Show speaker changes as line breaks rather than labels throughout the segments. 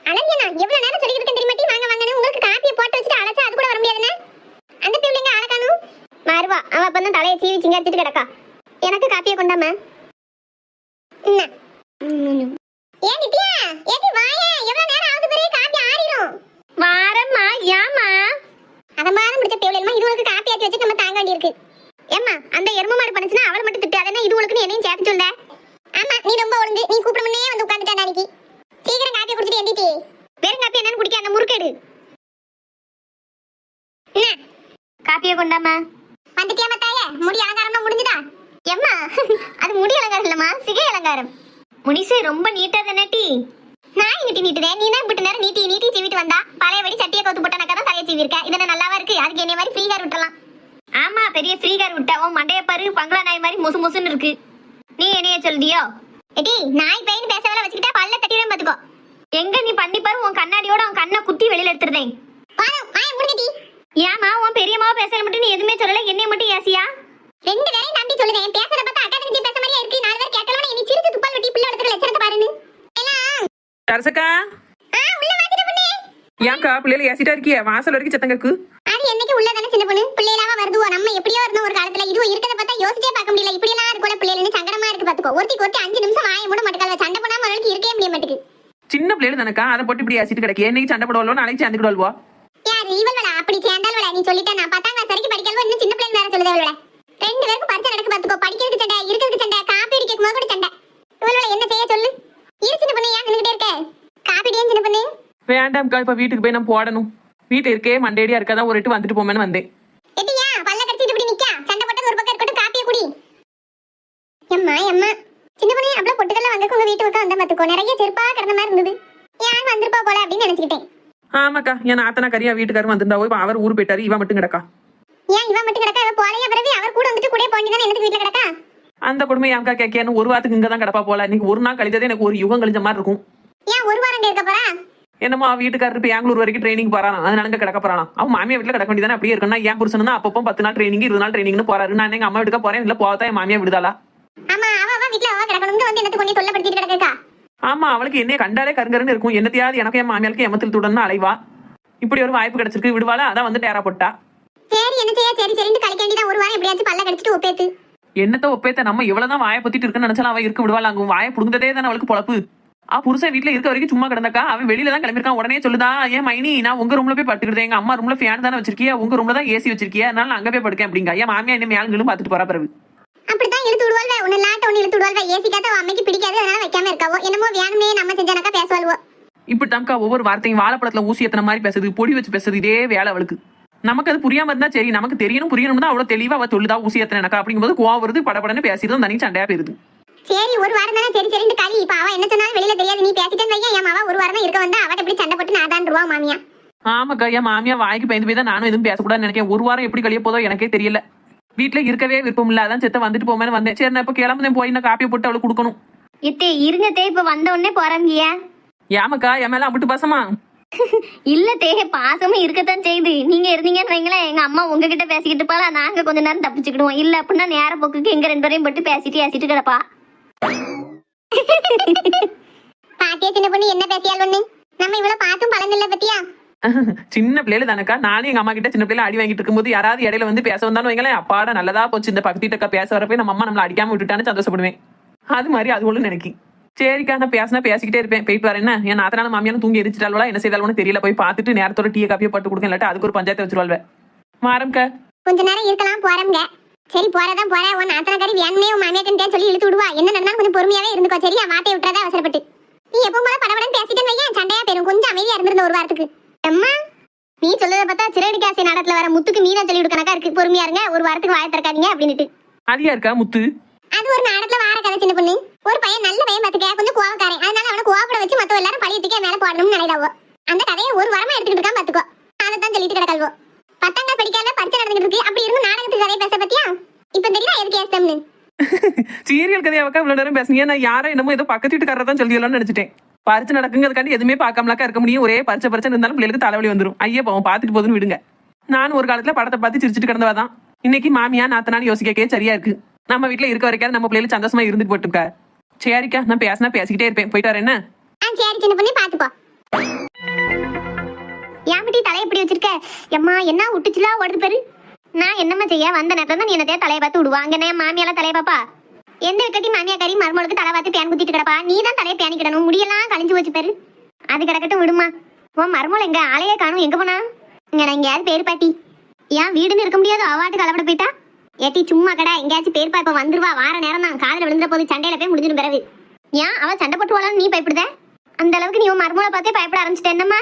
அழகியனா எவ்வளவு நேரம் சொல்லிட்டு இருக்கேன் தெரியுமா டீ வாங்க வாங்கன்னு. உங்களுக்கு காப்பியை போட்டு வச்சுட்டு அழைச்சா அது கூட வர முடியாதுன்னு. அந்த பிள்ளைங்க அழகானும் மாறுவா. அவ அப்பதான் தலையை சீவி சிங்காரிச்சிட்டு கிடக்கா. எனக்கு காப்பியை கொண்டாம ஏன் நித்யா ஏடி வாயே, எவ்வளவு நேரம் ஆகுது பெரிய காப்பி ஆறிரும். வாரம்மா. ஏமா அத மாதிரி முடிச்ச பிள்ளைமா இது உங்களுக்கு காப்பி ஆத்தி வச்சு நம்ம தாங்க வேண்டியிருக்கு. ஏம்மா அந்த எருமை மாடு பண்ணுச்சுன்னா அவளை மட்டும் திட்டாதேன்னா இது உங்களுக்கு என்னையும் சேர்த்து சொல்ல. ஆமா நீ ரொம்ப ஒழுங்கு. நீ கூப்பிட முன்னே வந்து உட்காந்துட்டா அன்னைக்கு. சீக்கிரம் காப்பி குடிச்சிட்டு எந்திட்டி. வெறும் காப்பி என்னன்னு குடிக்க அந்த முறுக்கெடு. காப்பியை கொண்டாமா. வந்துட்டியாமா தாயே, முடி அலங்காரமா முடிஞ்சுதா? எம்மா அது முடி அலங்காரம் இல்லம்மா, சிகை அலங்காரம். முனிசு ரொம்ப நீட்டா தானே டீ. நான் இங்கிட்டி நீட்டுதேன், நீ தான் இப்படி நேரம் நீட்டி நீட்டி சீவிட்டு வந்தா. பழையபடி சட்டியை கவுத்து போட்டனாக்கா தான் தலையை சீவிருக்க. இது நல்லாவா இருக்கு? அதுக்கு என்ன மாதிரி ஃப்ரீ ஹேர் விட்டலாம். ஆமா பெரிய ஃப்ரீ ஹேர் விட்ட. உன் மண்டைய பாரு பங்களா நாய் மாதிரி முசு முசுன்னு இருக்கு. நீ என்னைய சொல்லியோ? எடி நாய் பையன் பேச வேலை வச்சுக்கிட்டா பல்ல தட்டிடுவேன் பாத்துக்கோ. எங்க நீ பண்ணி பாரு, உன் கண்ணாடியோட உன் கண்ணை குத்தி வெளியில எடுத்துருதேன். ஏமா உன் பெரியம்மாவ பேசல மட்டும் நீ எதுவுமே சொல்லல, என்னைய மட்டும் ஏசியா? ரெண்டு பேரையும் நம்பி சொல்லுதேன். பேசறத பார்த்தா அக்கா தங்கச்சி பேச மாதிரியா இருக்கு. நாலு பேர் கேட்கலனா இனி சிரிச்சு துப்பால் வெட்டி பிள்ளை வளர்த்துற லட்சணத்தை பாருன்னு.
கரசக்கா
உள்ள வாச்சிட்ட பொண்ணே.
ஏன்க்கா பிள்ளைல ஏசிட்டா இருக்கியே? வாசல் வரைக்கும் சத்தம் கேக்கு.
அது என்னைக்கு உள்ள தானே சின்ன பொண்ணு. பிள்ளைலாவா வருதுவோ? நம்ம எப்படியோ இருந்தோம் ஒரு காலத்துல. இதுவும் இருக்கத பார்த்தா யோசிச்சே பார்க்க முடியல. இப்படி எல்லாம் இருக்குல பிள்ளைன்னு சங்கடமா இருக்கு பாத்துக்கோ. ஒருத்திக்கு 5 நிமிஷம் வாயை மூட மாட்டேங்கல. சண்டை பண்ணாம அவளுக்கு இருக்கவே முடிய மாட்டேங்குது. சின்ன
பிள்ளைல தானக்கா அதை போட்டு இப்படி ஏசிட்டு கிடக்கு. என்னைக்கு சண்டை போடுவாளோ நாளைக்கு சேர்ந்துக்கிடுவாள்வோ.
யாரு இவளவளா? அப்படி சேர்ந்தால்வளா? நீ சொல்லிட்டா நான் 10ஆம் கிளாஸ் வரைக்கும் படிக்கலவோ இன்னும் சின்ன பிள்ளை வேற சொல்லுதேவளா. ரெண்டு பேருக்கு பரிச்சை நடக்கு பாத்துக்கோ. படிக்கிறதுக்கு சண்டை, இருக்கிறதுக்கு சண்டை, காப்பி அடிக்க போது கூட சண்டை. இவளவளா என்ன செய்ய சொல்லு? இரு சின்ன பொண்ணு, ஏன் நின்னுட்டே இருக்க? காப்பி அடியே சின்ன பொண்ணு.
வேண்டாம்க்கா, இப்ப வீட்டுக்கு போய் நான் போடணும். வீட்டுல இருக்கே மண்டேடியா இருக்காதான் ஒரு இட்டு வந்துட்டு போமேன்னு வந்தேன்.
எட்டியா பல்ல கடிச்சிட்டு இப்படி நிக்கா? சண்டை போட்டது ஒரு பக்கம் இருக்கட்டும், காப்பியை குடி. எம்மா எம்மா சின்ன பொண்ணு அப்படியே பொட்டுக்கல்ல வாங்க உங்க வீட்டு பக்கம் வந்த பாத்துக்கோ. நிறைய செருப்பா கிடந்த மாதிரி இருந்தது. யார் வந்திருப்பா போல அப்படின்னு நினைச்சுக்கிட்டேன்.
ஆமாக்கா, என் ஆத்தனா கரியா வீட்டுக்காரர் வந்திருந்தா போய் அவர் ஊர் போயிட்டாரு. இவன் மட்டும் கிடக்கா.
ஏன் இவன் மட்டும் கிடக்கா? இவ போலையா? பிறகு அவர் கூட வந்துட்டு கூட போண்டிதானே எனக்கு வீட்டுல கிடக்கா.
அந்த குடும்பம் ஏன்க்கா கேட்கணும்? ஒரு வாரத்துக்கு இங்கதான் கிடப்பா போல. இன்னைக்கு ஒரு நாள் கழித்ததே எனக்கு ஒரு யுகம் கழிஞ்ச மாதிரி இருக்கும்.
ஏன் ஒரு வாரம் இருக்க போறா?
என்னமா வீட்டுக்காரர் பெங்களூர் வரைக்கும் ட்ரைனிங் போறானா, அதனால அங்க கிடக்க போறானா. அவன் மாமியா வீட்டுல கிடக்க வேண்டியதானே. அப்படியே இருக்கா? ஏன் புருஷன் தான் அப்பப்போ 10 நாள் ட்ரைனிங் 20 நாள் ட்ரைனிங்னு போறாரு. நான் எங்க அம்மா வீட்டுக்கு போறேன். இல்ல போகத்தான் என் மாமியா விடுதாளா?
ஆமா அவ வீட்டுல அவ கிடக்கணும் வந்து என்னத்து கொண்டு தொல்லப்படுத்திட்டு கிடக்கா.
ஆமா அவளுக்கு என்னைய கண்டாலே கருங்கருன்னு இருக்கும். என்னத்தையாவது எனக்கு என் மாமியாளுக்கு எமத்தில் துடன்னு அலைவா. இப்படி ஒரு வாய்ப்பு கிடைச்சிருக்கு, விடுவாளா? அதான் வந்து டேரா போட்டா.
சரி என்ன செய்ய? சரி சரின்னு கழிக்க வேண்டியதான். ஒரு வாரம் எப்படியாச்சும் பல்ல கடிச்சிட்டு ஒப்பேத்து.
என்னத்த ஒப்பேத்த? நம்ம எவ்வளவுதான் வாயை பத்திட்டு இருக்குன்னு நினைச்சாலும் அவ இருக்க விடுவாள். அங்க வாயை புடுங்கதே தானே அவளுக்கு பொழப்பு. புருஷன் வீட்டுல இருக்க வரைக்கும் சும்மா கிடந்தாக்கா. அவன் வெளியில தான் கிளம்பிருக்கான். உடனே சொல்லுதா, ஏன் மைனி நான் உங்க ரூம்ல போய் படுத்துக்கிட்டேன். எங்க அம்மா ரூம்ல ஃபேன் தானே வச்சிருக்கியா, உங்க ரூம்ல தான் ஏசி வச்சிருக்கியா, அதனால நான் அங்க போய் படுக்கேன் அப்படிங்க. ஏன் மாமியா என்ன மேலும் பாத்துட்டு போறா பிறகு.
அப்படித்தான் இழுத்து விடுவாள்வ. உன்னை லாட்ட ஒண்ணு இழுத்து விடுவாள்வ. ஏசி காத்த அம்மைக்கு பிடிக்காது, அதனால வைக்காம இருக்காவோ. என்னமோ வேணுமே நம்ம செஞ்சானக்கா பேசுவாள்வோ.
இப்படித்தான்க்கா ஒவ்வொரு வார்த்தையும் வாழைப்பழத்துல ஊசி எத்தனை மாதிரி பேசுது, பொடி வச்சு பேசுது. இதே வேலை அவளுக்கு. நமக்கு அது புரியாம இருந்தா சரி, நமக்கு தெரியணும் புரியணும் தான் அவ்வளவு தெளிவா அவ சொல்லுதா. ஊசி எத்தனைக்கா அப்படிங்கும்போது கோவம் வருது, படப்படன்னு பேசிடுறது, தனி சண்டையா போயிருது.
சரி ஒரு வாரம் தானே, சரி சரின்னு களி. இப்ப அவ என்ன சொன்னாலும் வெளியில தெரியாது. நீ பேசிட்டேன்னு வையா, என் மாவா ஒரு வாரம் தான் இருக்க வந்தா. அவட்ட எப்படி சண்டை போட்டு நான் தான் ரூபா மாமியா.
ஆமாக்கா, என் மாமியா வாய்க்கு பயந்து போய் தான் நானும் எதுவும் பேசக்கூடாதுன்னு நினைக்கிறேன். ஒரு வாரம் எப்படி கழிய போதோ எனக்கே தெரியல. வீட்டுல இருக்கவே விருப்பம் இல்ல, அதான் செத்த வந்துட்டு போமேன்னு வந்தேன். சரி நான் இப்ப கிளம்புதேன், போய் நான் காப்பியை போட்டு அவளுக்கு கொடுக்கணும்.
இத்தே இருங்க தே, இப்ப வந்த உடனே போறாங்க.
ஏமாக்கா என் மேல அம்பிட்டு பாசமா?
இல்ல தே, பாசமும் இருக்கத்தான் செய்யுது. நீங்க இருந்தீங்கன்னு வைங்களேன், எங்க அம்மா உங்ககிட்ட பேசிக்கிட்டு போல, நாங்க கொஞ்ச நேரம் தப்பிச்சுக்கிடுவோம். இல்ல அப்படின்னா நேர போக்குக்கு எங்க 2 பேரையும் பட்டு பேசிட்டு ஏசிட்டு கிடப்பா.
பாத்தியா சின்ன பொண்ணு என்ன பேசியால் ஒண்ணு? நம்ம இவ்வளவு பார்த்தும் பலன் இல்ல பத்தியா?
சின்ன பிள்ளைல தானக்கா. நானும் எங்க அம்மா கிட்ட சின்ன பிள்ளைல அடி வாங்கிட்டு இருக்கும்போது யாராவது இடையில வந்து பேச வந்தாலும் வைங்களேன், அப்பாட நல்லதா போச்சு இந்த பக்கத்திட்ட பேச வரப்போ நம்ம அம்மா நம்மள அடிக்காம விட்டுட்டான்னு சந்தோஷப்படுவேன். அது மாதிரி அது ஒண்ணு நினைக்கும். சரிக்கா நான் பேசினா பேசிக்கிட்டே இருப்பேன். போயிட்டு வரேன். என் நாத்தனால மாமியாலும் தூங்கி எரிச்சிட்டாலும் என்ன செய்தாலும் தெரியல. போய் பார்த்துட்டு நேரத்தோட டீ காப்பியை போட்டு கொடுக்க, இல்லாட்டா அதுக்கு ஒரு பஞ்சாயத்தை வச்சிருவாள். மாறம்க்கா
கொஞ்ச நேரம் இருக்கலாம் போறோம்ங்க. சரி போறதான் போற. உன் நாத்தனாரி வேணுமே உன் மாமியாக்கிட்டே சொல்லி இழுத்து விடுவா. என்ன நடந்தாலும் கொஞ்சம் பொறுமையாவே இருந்துக்கோ. சரியா? வார்த்தையை விட்டுறதா அவசரப்பட்டு. நீ எப்பவும் போல படபடன்னு பேசிட்டேன்னு வையன், சண்டையா போயிரும். கொஞ்சம் அமைதியா இருந்திருந்த ஒரு வாரத்துக்கு. அம்மா நீ சொல்றத பார்த்தா சிறடி காசி நாடகத்துல வர முத்துக்கு மீனா சொல்லி கணக்கா இருக்கு. பொறுமையா இருங்க, ஒரு வாரத்துக்கு வாயை திறக்காதீங்க அப்படின்னுட்டு.
அதியா இருக்கா முத்து?
அது ஒரு நாடகத்துல வார கதை சின்ன பொண்ணு. ஒரு பையன் நல்ல பையன் பாத்துக்க, கொஞ்சம் கோவக்காரன். அதனால அவனை கோவப்பட வச்சு மத்த எல்லாரும் பழியத்துக்கே மேல போடணும்னு நினைடாவோ. அந்த கதையை ஒரு வாரமா எடுத்துக்கிட்டு இருக்கான் பாத்துக்கோ. அதைத்தான் சொல்லிட்டு கிடக்கல்வோ. 10ஆம் கிளாஸ் படிக்காத பரிச்சை நடந்துட்டு இருக்கு. அப்படி இருக்கும் நாடகத்துக்கு கதையை பேச பத்தியா? இப்ப தெரியுதா எதுக்கு ஏஸ்தம்னு?
சீரியல் கதையாவக்கா இவ்வளவு நேரம் பேசுனீங்க. நான் யாரோ என்னமோ ஏதோ பக்கத்து வீட்டுக்காரர் தான் சொல்லிடலாம்னு நினைச்சிட்டேன். பரிச்சை நடக்குங்கிறதுக்காண்டி எதுவுமே பார்க்காமலாக்கா இருக்க முடியும். ஒரே பரிச்சை இருந்தாலும் பிள்ளைகளுக்கு தலைவலி வந்துடும். ஐயா பாவம் பார்த்துட்டு போதுன்னு விடுங்க. நானும் ஒரு காலத்துல படத்தை பார்த்து சிரிச்சுட்டு கிடந்தவாதான். இன்னைக்கு மாமியா நாத்தனான்னு யோசிக்கவே சரியா இருக்கு. நம்ம வீட்டுல இருக்க வரைக்கும் நம்ம பிள்ளைகள் சந்தோஷமா இருந்துட்டு போட்டுக்கா. சரிக்கா நான் பேசினா பேசிக்கிட்டே இருப்பேன். போயிட்டு வரேன். என்ன?
சரி சின்ன பொண்ணு பாத்துப்போ. எதுக்குடி தலையை இப்படி வச்சிருக்க? எம்மா என்ன விட்டுச்சுலா ஓடுது பேரு. நான் என்னம்மா செய்ய வந்த நேரத்துல தான் நீ என்னத்தையா தலையை பார்த்து விடுவா. அங்க என்ன மாமியாலாம் தலையை பாப்பா? எந்த விக்கட்டி மாமியா கறி மருமகளுக்கு தலை பார்த்து பேன் குத்திட்டு கிடப்பா. நீ தான் தலையை பேணிக்கிடணும். முடியெல்லாம் கழிஞ்சு வச்சு பேரு. அது கிடக்கட்டும் விடுமா. உன் மருமகள் எங்க ஆளையே காணும், எங்க போனா? இங்க நான் எங்கேயாவது பேரு பாட்டி. ஏன் வீடுன்னு இருக்க முடியாது, அவாட்டு கலப்பட போயிட்டா? ஏட்டி சும்மா கடை எங்கேயாச்சும் பேருப்பா. இப்ப வந்துருவா, வார நேரம் தான் காதுல விழுந்துற போது சண்டையில போய் முடிஞ்சிடும் பிறகு. ஏன் அவ சண்டை போட்டுவாளான்னு நீ பயப்படுத? அந்த அளவுக்கு நீ உன் மருமகளை பார்த்தே பயப்பட ஆரம்பிச்சிட்ட என்னம்மா?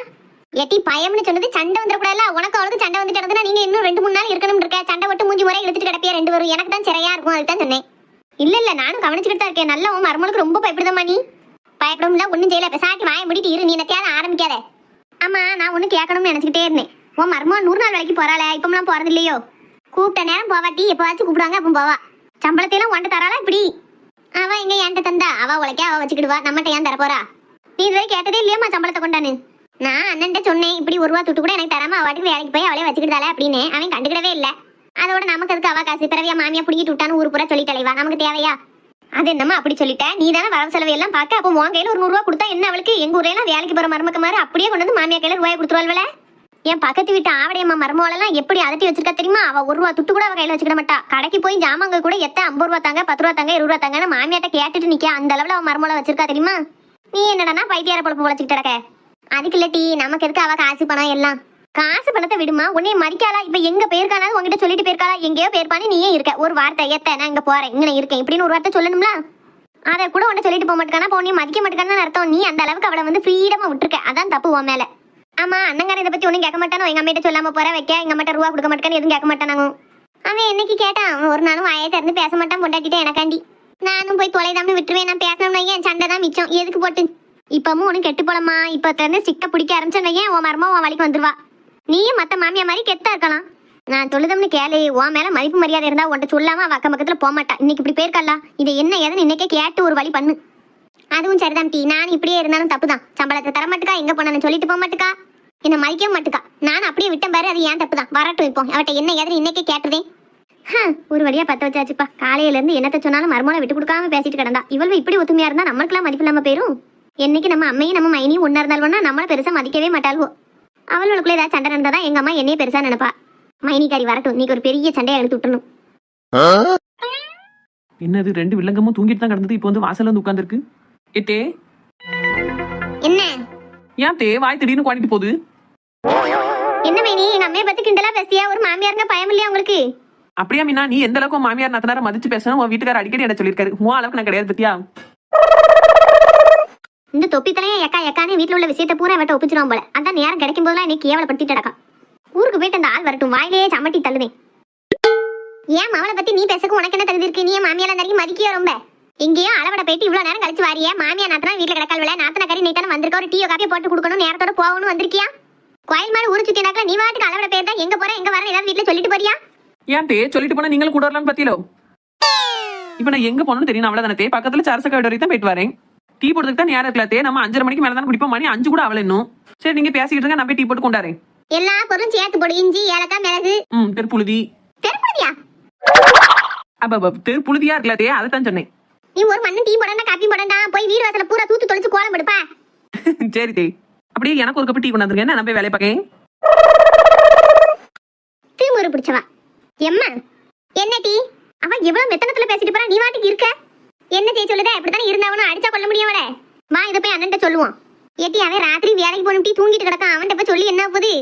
ஏட்டி பயம்னு சொன்னது சண்டை வந்துடக்கூடாதுல. உனக்கு அவளுக்கு சண்டை வந்துட்டு இருந்ததுன்னா நீங்க இன்னும் 2-3 நாள் இருக்கணும் இருக்க. சண்டை போட்டு மூஞ்சி முறை இழுத்துட்டு கிடப்பியா 2 பேரும். எனக்கு தான் சரியா இருக்கும், அதுதான் சொன்னேன். இல்ல நானும் கவனிச்சுக்கிட்டு தான் இருக்கேன். நல்லா உன் மருமகளுக்கு ரொம்ப பயப்படுதம்மா நீ. பயப்படமுடியல ஒன்னும் செய்யல. பெசாட்டி வாயை முடிட்டு இரு. நீ என்னத்தையாவது ஆரம்பிக்காத. ஆமா நான் ஒண்ணு கேட்கணும்னு நினைச்சுக்கிட்டே இருந்தேன். உன் மருமக 100 நாள் வேலைக்கு போறாளே, இப்பமெல்லாம் போறது இல்லையோ? கூப்பிட்ட நேரம் போவாட்டி, எப்பவாச்சும் கூப்பிடுவாங்க அப்போ போவா. சம்பளத்தையெல்லாம் ஒன்றை தராளா இப்படி? அவ எங்க என்கிட்ட தந்தா? அவ உழைக்க அவ வச்சுக்கிடுவா, நம்மகிட்ட ஏன் தர போறா? நீ இதுவரை கேட்டதே இல்லையம்மா சம்பளத்தை கொண்டான்னு. நான் அண்ணன்ட்ட சொன்னேன், இப்படி 1 ரூபா துட்டு கூட எனக்கு தராம அவாட்டுக்கு வேலைக்கு போய் அவளே வச்சுக்கிட்டாளே அப்படின்னு. அவன் கண்டுக்கிடவே இல்லை. அதோட நமக்கு அதுக்கு அவ காசு பிறவியா மாமியா பிடிக்கிட்டு விட்டான்னு ஊர் பூரா சொல்லிட்டலைவா. நமக்கு தேவையா? அது என்னம்மா அப்படி சொல்லிட்ட? நீ தானே வரவு செலவு எல்லாம் பார்க்க. அப்போ உன் கையில ஒரு 100 ரூபா கொடுத்தா என்ன அவளுக்கு? எங்க ஊர்ல எல்லாம் வேலைக்கு போற மருமக்க மாதிரி அப்படியே கொண்டு வந்து மாமியா கையில ரூபாய் கொடுத்துருவாள்வல. என் பக்கத்து வீட்டு ஆவடையம்மா மருமகளெல்லாம் எப்படி அதட்டி வச்சிருக்கா தெரியுமா? அவ 1 ரூபா துட்டு கூட அவ கையில வச்சுக்கிட மாட்டா. கடைக்கு போய் ஜாமாங்க கூட 50 ரூபா தாங்க, 10 ரூபா தாங்க, 20 ரூபா தாங்கன்னு மாமியாட்ட கேட்டுட்டு நிக்க. அந்த அளவுல அவ மருமகளை வச்சிருக்கா தெரியுமா? நீ என்னடா பைத்தியார பொழப்பு பொழைச்சிக்கிட்டு கிடக்க. அதுக்கு இல்லட்டி நமக்கு எதுக்கு அவ காசு பணம் எல்லாம்? காசு பணத்தை விடுமா. உன்னைய மதிக்காளா? இப்ப எங்க போயிருக்கானாலும் உங்ககிட்ட சொல்லிட்டு போயிருக்காளா? எங்கேயோ போயிருப்பானு நீயே இருக்க. ஒரு வார்த்தை ஏத்த நான் இங்க போறேன், இங்க இருக்கேன் இப்படின்னு ஒரு வார்த்தை சொல்லணும்ல. அதை கூட உன்னை சொல்லிட்டு போக மாட்டேக்கானா? இப்போ நீ மதிக்க மாட்டேக்கான்னு அர்த்தம். நீ அந்த அளவுக்கு அவளை வந்து ஃப்ரீடமா விட்டுருக்க. அதான் தப்பு உன் மேல. ஆமா அண்ணங்கார இதை பத்தி ஒன்னும் கேட்க மாட்டானோ? எங்க அம்மிட்ட சொல்லாம போற வைக்க, எங்க அம்மிட்ட ரூபா கொடுக்க மாட்டேன்னு எதுவும் கேட்க மாட்டானாங்க. அவன் என்னைக்கு கேட்டான்? அவன் ஒரு நாளும் வாயை திறந்து பேச மாட்டான். பொண்டாட்டிட்டேன் எனக்காண்டி. நானும் போய் தொலைதாம விட்டுருவேன். நான் பேசணும்னா ஏன் சண்டை தான் மிச்சம். எதுக்கு போட்டு? இப்பவும் ஒன்னும் கெட்டு போலமா. இப்ப திறந்து சிக்க பிடிக்க ஆரம்பிச்சேன் ஏன் உன் மரமா உன் வழிக்கு வந்துருவா. நீயும் மத்த மாமியா மாதிரி கெத்தா இருக்கலாம். நான் தொழுதம்னு கேளு. உன் மேல மதிப்பு மரியாதை இருந்தா உன்ட்ட சொல்லாம அவ அக்கம் பக்கத்துல போக மாட்டா. இன்னைக்கு இப்படி போயிருக்கா. இதை என்ன ஏதுன்னு இன்னைக்கே கேட்டு ஒரு வழி பண்ணு. அதுவும் சரிதான் டி. நான் இப்படியே இருந்தாலும் தப்பு தான். சம்பளத்தை தர மாட்டுக்கா, எங்க போனான்னு சொல்லிட்டு போக மாட்டுக்கா, என்ன மதிக்க மாட்டுக்கா. நான் அப்படியே விட்டேன் பாரு, அது ஏன் தப்பு தான். வரட்டும் இப்போ அவட்ட என்ன ஏதுன்னு இன்னைக்கே கேட்டுதேன். ஒரு வழியா பத்த வச்சாச்சுப்பா. காலையில இருந்து என்னத்த சொன்னாலும் மருமகளை விட்டு கொடுக்காம பேசிட்டு கிடந்தா. இவள் இப்படி ஒத்துமையா இருந்தா நம்மளுக்கெல்லாம் மதிப்பு இல்லாம போயிரும். என்னைக்கு நம்ம அம்மையும் நம்ம மைனியும் ஒன்னா இருந்தாலும் நம்மள பெருசா மதிக்கவே மாட்டாள்வோ. அவளுக்குள்ள ஏதாவது சண்டை நடந்தாதான் எங்க அம்மா என்னையே பெருசா நினைப்பா. மைனிக்காரி வரட்டும், நீக்கு ஒரு பெரிய சண்டையை எடுத்து விட்டுணும்.
என்னது 2 வில்லங்கமும் தூங்கிட்டு தான் கிடந்தது, இப்போ வந்து வாசல்ல வந்து உட்கார்ந்துருக்கு. ஏத்தே
என்ன
ஏன் தே வாய் திடீர்னு குவாடிட்டு போகுது?
என்ன மைனி, எங்க அம்மையை பத்தி கிண்டலா பேசியா? ஒரு மாமியாருங்க பயம் இல்லையா உங்களுக்கு?
அப்படியா மீனா, நீ எந்த அளவுக்கு மாமியார் நாத்தனார மதிச்சு பேசணும் உன் வீட்டுக்கார அடிக்கடி என்ன சொல்லியிருக்காரு. உன் அளவுக்கு நான் கிடையாது பத்தியா?
இந்த தொப்பி தலையா எக்கா எக்கானே வீட்டுல உள்ள விஷயத்தை பூரா அவட்ட ஒப்பிச்சிரும் போல. அதான் நேரம் கிடைக்கும் போதெல்லாம் இன்னைக்கு கேவலப்படுத்திட்டு கிடக்கா. ஊருக்கு போயிட்டு அந்த ஆள் வரட்டும், வாயிலேயே சமட்டி தள்ளுவேன். ஏன் அவளை பத்தி நீ பேசக்கு உனக்கு என்ன தகுதி இருக்கு? நீ மாமியால நிறைய மதிக்கியோ ரொம்ப? எங்கேயோ அளவட போயிட்டு இவ்வளவு நேரம் கழிச்சு வாரியா? மாமியா நாத்தனா வீட்டுல கிடக்கால, நாத்தன கறி நீ தானே வந்திருக்க. ஒரு டீயோ காப்பியை போட்டு கொடுக்கணும், நேரத்தோட போகணும் வந்திருக்கியா? கோயில் மாதிரி ஊரு சுத்தினாக்கல நீ வாட்டுக்கு அளவட பேர் தான். எங்க போற எங்க வர ஏதாவது வீட்டுல சொல்லிட்டு போறியா?
ஏன் தே சொல்லிட்டு போனா நீங்களும் கூட வரலான்னு பத்தியலோ? இப்ப நான் எங்க போனோம்னு தெரியும் அவ்வளவுதானே தே. பக்கத்துல சரசக்கா வீடு வரைக்கும் தான் போயிட்டு வரேன். டீ போட்டுக்கு தான் நேரம் இருக்கல தே. நம்ம 5:30 மணிக்கு மேல தான் குடிப்போம். மணி 5 கூட அவள இன்னும். சரி நீங்க பேசிக்கிட்டு இருங்க, நான் போய் டீ போட்டு கொண்டாறேன்.
எல்லா பொருளும் சேர்த்து போடு. இஞ்சி ஏலக்காய் மிளகு.
தெருப்புழுதி.
தெருப்புழுதியா?
அப்ப தெருப்புழுதியா இருக்கல தே, அதைத்தான் சொன்னேன்.
நீ ஒரு மண்ணு டீ போடண்டா காப்பி போடண்டா. போய் வீடு வாசல பூரா தூத்து தொலைச்சு கோலம் எடுப்பா.
சரி தே. அப்படியே எனக்கு ஒரு கப்பு டீ கொண்டாந்துருங்க, நான் போய் வேலையை பார்க்கேன்.
தீமுறை பிடிச்சவா. எம்மா என்ன டீ? அவன் எவ்வளவு மெத்தனத்துல பேசிட்டு போறா, நீ வாட்டுக்கு இருக்க. என்ன செய்ய சொல்லுதா? இப்படித்தானே இருந்தாவனும் அடிச்சா கொள்ள முடியவட. வா இதை போய் அண்ணன்ட்ட சொல்லுவோம். ஏட்டி அவன் ராத்திரி வேலைக்கு போன டீ தூங்கிட்டு கிடக்கான். அவன்கிட்ட போய் சொல்லி என்ன போகுது?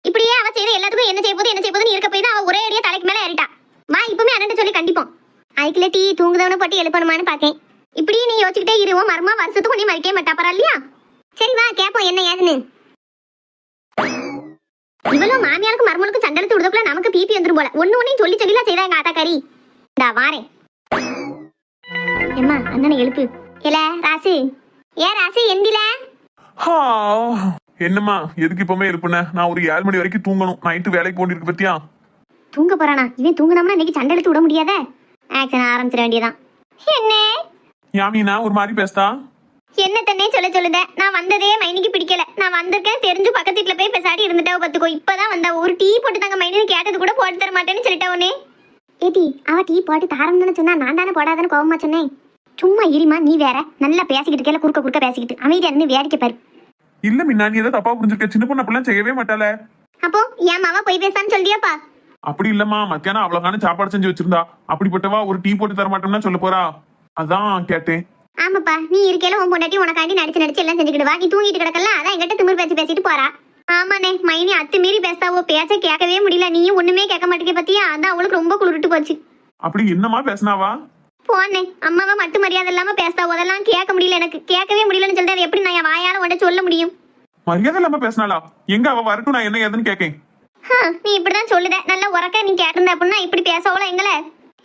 இப்படியே அவ செய்யற எல்லாத்துக்கும் என்ன செய்ய போகுது இருக்க போய் தான் அவ ஒரே அடியா தலைக்கு மேல ஏறிட்டா. வா இப்பவுமே அண்ணன்ட்ட சொல்லி கண்டிப்போம். அதுக்குள்ள டீ தூங்குதவனை போட்டு எழுப்பணுமான்னு பாக்கேன். இப்படியே நீ யோசிச்சுக்கிட்டே இருவோம். மர்மா வருஷத்துக்கு நீ மதிக்கவே மாட்டா பரவாயில்லையா? சரி வா கேப்போம் என்ன ஏதுன்னு. இவ்வளவு மாமியாருக்கு மர்மனுக்கு சண்டை விடுறதுக்குள்ள நமக்கு பிபி வந்துரும் போல. ஒன்னையும் சொல்லி சொல்லிலாம் செய்தா எங்க ஆத்தாக்காரி. இந்தா வாரேன். எம்மா அண்ணனை எழுப்பு. இல்ல ராசி. ராசி எந்தில.
என்னம்மா எதுக்கு இப்பவுமே இருப்புன? நான் ஒரு 7 மணி வரைக்கும் தூங்கணும். நைட்டு வேலைக்கு போண்டிருக்கு பத்தியா?
தூங்க போறானா? இவன் தூங்கினோம்னா இன்னைக்கு சண்டை எடுத்து விட முடியாத. ஆக்சன் ஆரம்பிச்சிட வேண்டியதான். என்ன
யாமினா ஒரு மாதிரி பேசுதா?
என்ன தன்னே சொல்லுத. நான் வந்ததே மைனிக்கு பிடிக்கல. நான் வந்திருக்கேன் தெரிஞ்சு பக்கத்து வீட்டுல போய் பெசாடி இருந்துட்டா பத்துக்கோ. இப்பதான் வந்தா. ஒரு டீ போட்டு தாங்க மைனின்னு கேட்டது கூட போட்டு தர மாட்டேன்னு சொல்லிட்டா உடனே. ஏடி அவ டீ போட்டு தாரம்னு சொன்னா நான் தானே போடாதான்னு கோவமா சொன்னேன். சும்மா இருமா நீ வேற. நல்லா பேசிக்கிட்டு கேள, குறுக்க பேசிக்கிட்டு அமைதியா இருந்து வேடிக்கை பாரு.
இல்ல மீனா, நீ ஏதோ தப்பா புரிஞ்சிருக்க. சின்ன பொண்ணு அப்படிலாம் செய்யவே மாட்டாள.
அப்போ என் மாவா போய் பேசான்னு சொல்லியாப்பா?
அப்படி இல்லம்மா, மத்தியானம் அவ்வளவுக்கான சாப்பாடு செஞ்சு வச்சிருந்தா. அப்படிப்பட்டவா ஒரு டீ போட்டு தர மாட்டோம்னா சொல்ல போறா. அதான் கேட்டேன்.
ஆமாப்பா, நீ இருக்கையில உன் பொண்டாட்டி உனக்காண்டி நடிச்சு எல்லாம் செஞ்சுக்கிடுவா. நீ தூங்கிட்டு கிடக்கல, அதான் என்கிட்ட திமிர் பேச்சு பேசிட்டு போறா. ஆமாண்ணே, மைனி அத்துமீறி பேசாவோ, பேச்ச கேட்கவே முடியல. நீயும் ஒண்ணுமே கேட்க மாட்டேங்க பத்தியா? அதான் அவளுக்கு ரொம்ப குளிர்ட்டு போச்சு.
அப்படி என்னமா பேசினாவா?
போனே, அம்மாவை மட்டும் மரியாதை இல்லாம பேசாவோ, அதெல்லாம் கேட்க முடியல. எனக்கு கேட்கவே முடியலன்னு சொல்லிட்டு அதை எப்படி நான் என் வாயால உன்ட சொல்ல முடியும்?
மரியாதை இல்லாம பேசினாளா? எங்க அவ வரட்டும், நான் என்ன ஏதுன்னு கேட்கேன்.
நீ இப்படிதான் சொல்லுத. நல்லா உறக்க நீ கேட்டிருந்த அப்படின்னா இப்படி பேசவல எங்கள.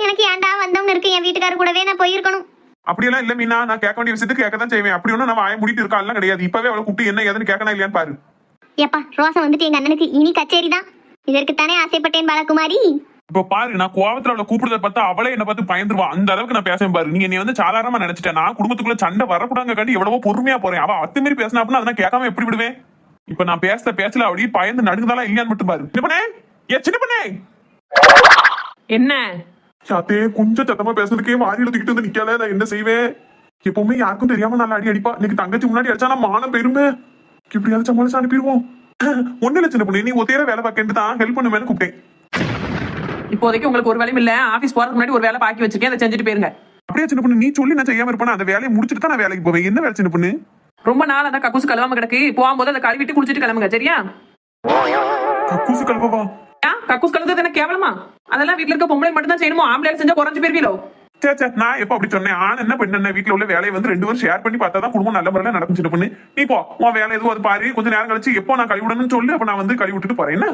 எனக்கு ஏன்டா வந்தவங்க இருக்கு, என் வீட்டுக்காரர் கூடவே நான் போயிருக்கணும்.
அப்படியெல்லாம் இல்ல மீனா, நான் கேட்க வேண்டிய விஷயத்துக்கு கேட்கதான் செய்வேன். அப்படி ஒன்னும் நம்ம ஆய முடிட்டு இருக்கா எல்லாம் கிடையாது. இப்பவே அவளை கூப்பிட்டு என்ன ஏதுன்னு கேட்கணும் இல்லையான்னு பாரு.
ஏப்பா, ரோசம் வந்துட்டு எங்க அண்ணனுக்கு இனி கச்சேரி தான். இதற்குத்தானே ஆசைப்பட்டேன் பாலகுமாரி.
இப்ப பாரு, நான் கோவத்துல அவளை கூப்பிடுறத பார்த்தா அவளே என்ன பார்த்து பயந்துருவா. அந்த அளவுக்கு நான் பேச பாரு. நீங்க என்னை வந்து சாதாரணமா நினைச்சிட்டேன். நான் குடும்பத்துக்குள்ள சண்டை வரக்கூடாங்க காண்டி எவ்வளவோ பொறுமையா போறேன். அவ அத்துமீறி பேசினா அப்படின்னா அதெல்லாம் கேட்காம எப்படி விடுவேன்? இப்ப நான் பேசல அப்படியே பயந்து நடுங்கதாலாம் இல்லையான்னு மட்டும் பாரு. சின்ன பண்ணே, சின்ன பண்ணே,
என்ன
சாத்தே கொஞ்சம் சத்தமா பேசுறதுக்கே வாரியில தூக்கிட்டு வந்து நிக்கல. நான் என்ன செய்வேன்? எப்பவுமே யாருக்கும் தெரியாம நல்லா அடிப்பா. இன்னைக்கு தங்கச்சி முன்னாடி அடிச்சா நான் மானம் பெருமை. இப்படியாவது சமாளிச்சு அனுப்பிடுவோம். ஒண்ணு இல்ல சின்ன பண்ணு, நீ ஒத்தையில வேலை பார்க்கறது தான் ஹெல்ப் பண்ணுவேன்னு கூப்பிட்டேன்.
இப்போதைக்கு உங்களுக்கு ஒரு வேலையும் இல்ல. ஆபீஸ் போறதுக்கு முன்னாடி ஒரு வேலை பாக்கி வச்சிருக்கேன், அதை செஞ்சுட்டு போயிருங்க.
அப்படியே சின்ன பண்ணு, நீ சொல்லி நான் செய்யாம இருப்பேன். அந்த வேலையை முடிச்சுட்டு தான் நான் வேலைக்கு போவேன். என்ன வேலை சின்ன பண்ணு?
ரொம்ப நாள் அதான் கக்கூசு கழுவாம கிடக்கு. போகும்போது அதை கழுவிட்டு குளிச்சுட்டு கிளம்புங்க, சரியா?
கக்கூசு கழுவவா?
கக்கூஸ் கழுவுறது என்ன கேவலமா? அதெல்லாம் வீட்டுல இருக்க பொம்பளை மட்டும் தான் செய்யணுமோ? ஆம்பளை செஞ்சா குறைஞ்சு போயிருவீங்களோ?
சே, நான் எப்ப அப்படி சொன்னேன்? ஆனா என்ன பெண் என்ன, வீட்டுல உள்ள வேலையை வந்து 2 பேரும் ஷேர் பண்ணி பார்த்தா தான் குடும்பம் நல்ல முறையில நடக்கும். சின்ன பண்ணு, நீ போ, உன் வேலை எதுவும் அது பாரு. கொஞ்சம் நேரம் கழிச்சு எப்போ நான் கழுவி விடணும்னு சொல்லு. அப்ப நான் வந்து கழுவி விட்டுட்டு போறேன். என்ன?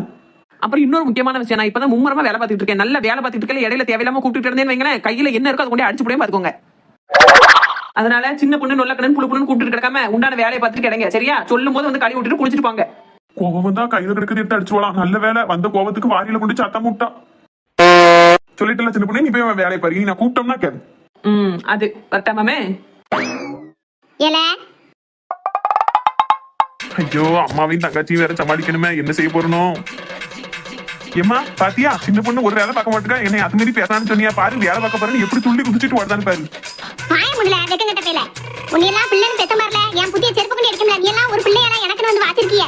அப்புறம் இன்னொரு முக்கியமான விஷயம், நான் இப்பதான் மும்முரமா வேலை பார்த்துட்டு இருக்கேன். நல்ல வேலை பார்த்துட்டு இருக்கேன். இடையில தேவையில்லாம கூப்பிட்டு இருந்தேன்னு வைங்களேன், கையில என்ன இருக்கோ அது கொண்டு அடிச்சு போய் பாத்துக்கோங்க. அதனால சின்ன பொண்ணு நொல்ல கடன் புழு புழுன்னு கூப்பிட்டு கிடக்காம உண்டான வேலையை பார்த்துட்டு கிடங்க, சரியா? சொல்லும் போது வந்து கழுவி விட்டுட்டு குளிச்சுட்டு போங்க.
கோபம் தான் கையில கிடக்குது, எடுத்து அடிச்சுடலாம். நல்ல வேலை, வந்த கோபத்துக்கு வாரியில கொண்டு சத்தம் விட்டா. சொல்லிட்டு சின்ன பொண்ணு, நீ போய் அவன் வேலையை பாரு. நீ நான் கூப்பிட்டோம்னா கேது.
அது வரட்டாமே.
ஏல,
ஐயோ, அம்மாவையும் தங்கச்சியும் வேற சமாளிக்கணுமே. என்ன செய்ய போறணும்? ஏமா பாத்தியா, சின்ன பொண்ணு ஒரு வேலை பார்க்க மாட்டேங்க. என்னை அது மாதிரி பேசான்னு சொன்னியா? பாரு, வேலை பார்க்க பாரு, எப்படி துள்ளி குதிச்சுட்டு வருதான்னு பாரு.
வாய முடியல வெக்கங்கட்ட பேல. உன்னை எல்லாம் பிள்ளைன்னு பெத்த மாறல. என் புதிய செருப்பு கொண்டு எடுக்கல. நீ எல்லாம் ஒரு பிள்ளையா எனக்கு வந்து வாச்சிருக்கிய.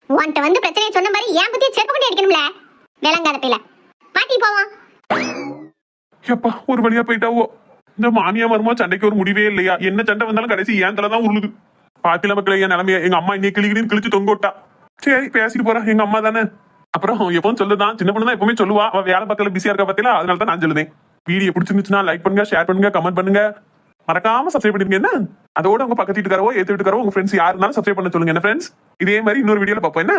உன்கிட்ட வந்து பிரச்சனையை சொன்ன மாதிரி என் புதிய செருப்பு கொண்டு எடுக்கணும்ல. விளங்காத பேல. பாட்டி போவோம்.
எப்பா, ஒரு வழியா போயிட்டாவோ. இந்த மாமியா மருமா சண்டைக்கு ஒரு முடிவே இல்லையா? என்ன சண்டை வந்தாலும் கடைசி ஏன் தலைதான் உருளுது. பாத்தில மக்களே, என் நிலைமைய. எங்க அம்மா இன்னைக்கு கிளிகிளின்னு கிழிச்சு தொங்க விட்டா. சரி, பேசிட்டு போறா, எங்க அம்மா தானே. அப்புறம் எப்பவும் சொல்லுதான், சின்ன பொண்ணு தான் எப்பவுமே சொல்லுவா. அவ வேலை பக்கத்துல பிஸியா இருக்கா பாத்தீங்களா? அதனால தான் நான் சொல்லுதேன். வீடியோ பிடிச்சிருந்துச்சுன்னா லைக் பண்ணுங்க, ஷேர் பண்ணுங்க, கமெண்ட் பண்ணுங்க. மறக்காம சப்ஸ்கிரைப் பண்ணிருங்க. என்ன அதோட உங்க பக்கத்து வீட்டுக்காரவோ ஏத்து வீட்டுக்காரவோ உங்க ஃப்ரெண்ட்ஸ் யாரு இருந்தாலும் சப்ஸ்கிரைப் பண்ண சொல்லுங்க. என்ன ஃப்ரெண்ட்ஸ், இதே மாதிரி இன்னொரு வீடியோல பார்ப்போம். என்ன?